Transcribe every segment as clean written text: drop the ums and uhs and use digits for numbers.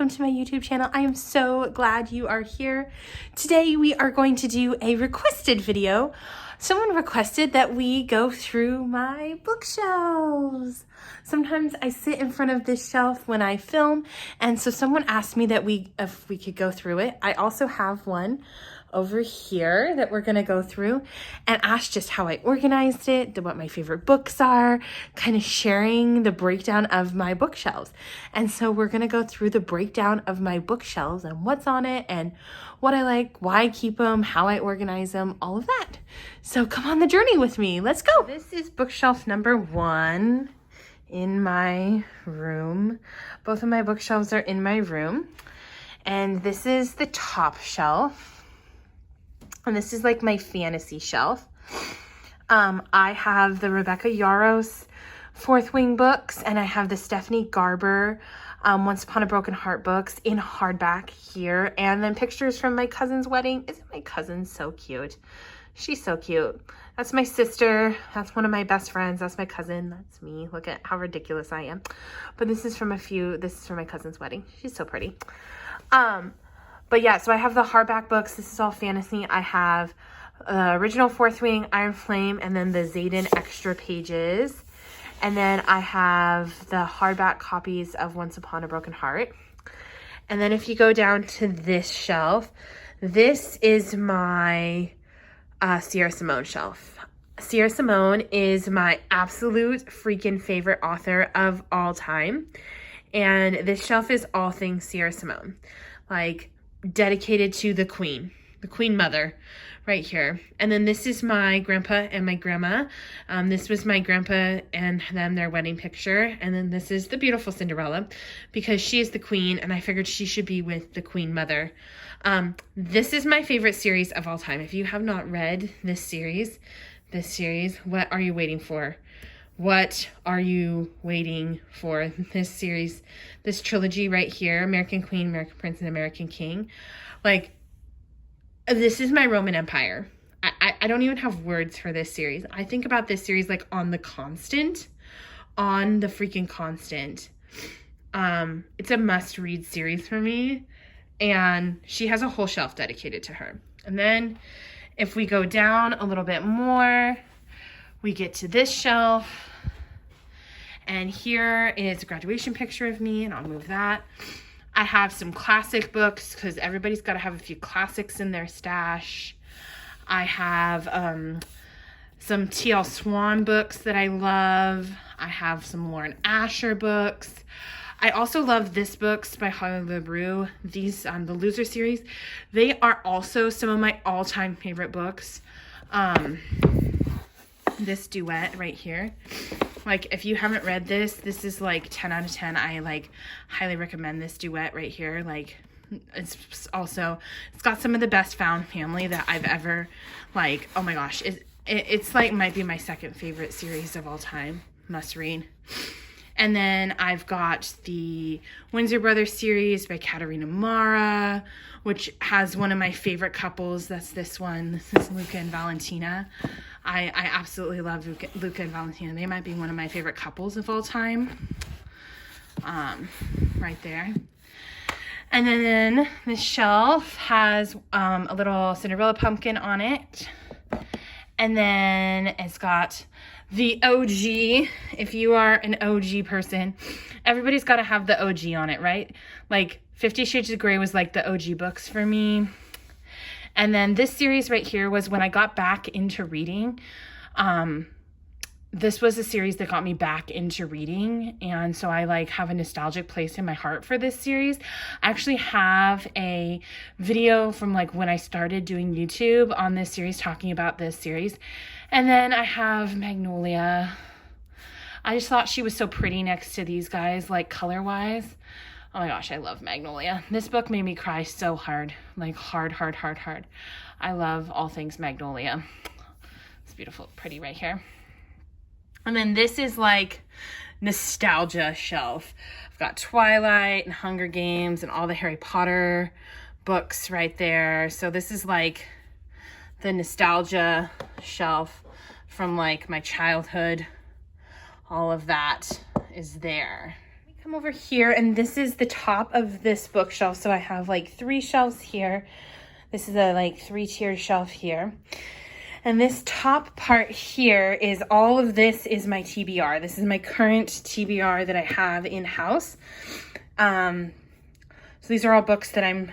welcome to my YouTube channel. I am so glad you are here. Today we are going to do a requested video. Someone requested that we go through my bookshelves. Sometimes I sit in front of this shelf when I film, and so someone asked me that if we could go through it. I also have one over here that we're gonna go through and ask just how I organized it, what my favorite books are, kind of sharing the breakdown of my bookshelves. And so we're gonna go through the breakdown of my bookshelves and what's on it and what I like, why I keep them, how I organize them, all of that. So come on the journey with me, let's go. This is bookshelf number 1 in my room. Both of my bookshelves are in my room. And this is the top shelf. And this is like my fantasy shelf. I have the Rebecca Yarros Fourth Wing books, and I have the Stephanie Garber Once Upon a Broken Heart books in hardback here, and then pictures from my cousin's wedding. Isn't my cousin so cute? She's so cute. That's my sister. That's one of my best friends. That's my cousin. That's me. Look at how ridiculous I am. But this is from my cousin's wedding. She's so pretty. But yeah, so I have the hardback books. This is all fantasy. I have original Fourth Wing, Iron Flame, and then the Zayden extra pages. And then I have the hardback copies of Once Upon a Broken Heart. And then if you go down to this shelf, this is my Sierra Simone shelf. Sierra Simone is my absolute freaking favorite author of all time. And this shelf is all things Sierra Simone. Like, dedicated to the Queen Mother right here. And then this is my grandpa and my grandma. This was my grandpa and them, their wedding picture. And then this is the beautiful Cinderella because she is the queen and I figured she should be with the Queen Mother. This is my favorite series of all time. If you have not read this series, what are you waiting for? What are you waiting for? This series, this trilogy right here, American Queen, American Prince, and American King. Like, this is my Roman Empire. I don't even have words for this series. I think about this series like on the freaking constant. It's a must-read series for me, and she has a whole shelf dedicated to her. And then if we go down a little bit more, we get to this shelf, and here is a graduation picture of me, and I'll move that. I have some classic books because everybody's got to have a few classics in their stash. I have some T.L. Swan books that I love. I have some Lauren Asher books. I also love this books by Holly LaBrue. These, the Loser series, they are also some of my all-time favorite books. This duet right here, like, if you haven't read this is like 10 out of 10. I like highly recommend this duet right here. Like, it's got some of the best found family that I've ever, like, oh my gosh, it's like might be my second favorite series of all time. Must read. And then I've got the Windsor Brothers series by Katerina Mara, which has one of my favorite couples. That's this one. This is Luca and Valentina. I absolutely love Luca and Valentina. They might be one of my favorite couples of all time. Right there. And then this shelf has a little Cinderella pumpkin on it. And then it's got the OG. If you are an OG person, everybody's got to have the OG on it, right? Like, 50 Shades of Grey was like the OG books for me. And then this series right here was when I got back into reading. This was a series that got me back into reading. And so I like have a nostalgic place in my heart for this series. I actually have a video from like when I started doing YouTube on this series talking about this series. And then I have Magnolia. I just thought she was so pretty next to these guys, like color-wise. Oh my gosh, I love Magnolia. This book made me cry so hard. Like hard. I love all things Magnolia. It's beautiful, pretty right here. And then this is like nostalgia shelf. I've got Twilight and Hunger Games and all the Harry Potter books right there. So this is like the nostalgia shelf from like my childhood. All of that is there. Come over here, and this is the top of this bookshelf. So I have like 3 shelves here. This is a like 3-tiered shelf here. And this top part here is all of this is my TBR. This is my current TBR that I have in-house. So these are all books that I'm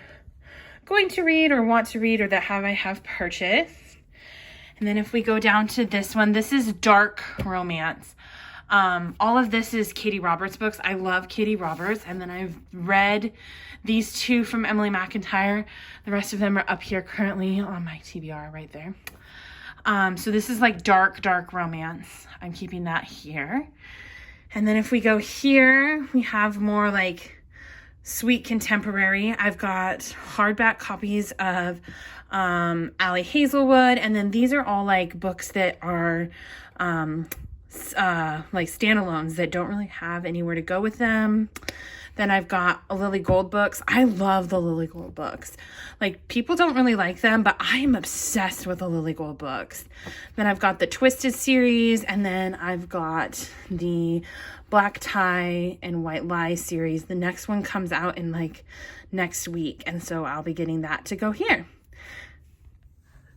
going to read or want to read or that I have purchased. And then if we go down to this one, this is dark romance. All of this is Katie Roberts books. I love Katie Roberts. And then I've read these 2 from Emily McIntyre. The rest of them are up here currently on my TBR right there. So this is like dark romance. I'm keeping that here. And then if we go here, we have more like sweet contemporary. I've got hardback copies of Allie Hazelwood, and then these are all like books that are like standalones that don't really have anywhere to go with them. Then I've got Lily Gold books. I love the Lily Gold books. Like, people don't really like them, but I am obsessed with the Lily Gold books. Then I've got the Twisted series, and then I've got the Black Tie and White Lie series. The next one comes out in like next week, and so I'll be getting that to go here.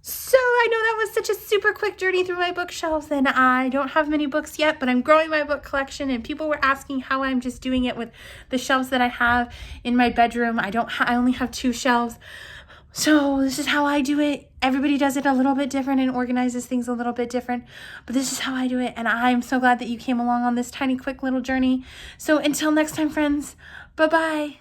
So I know that was such a super quick journey through my bookshelves, and I don't have many books yet, but I'm growing my book collection, and people were asking how I'm just doing it with the shelves that I have in my bedroom. I only have 2 shelves. So this is how I do it. Everybody does it a little bit different and organizes things a little bit different, but this is how I do it, and I'm so glad that you came along on this tiny quick little journey. So until next time, friends, bye-bye.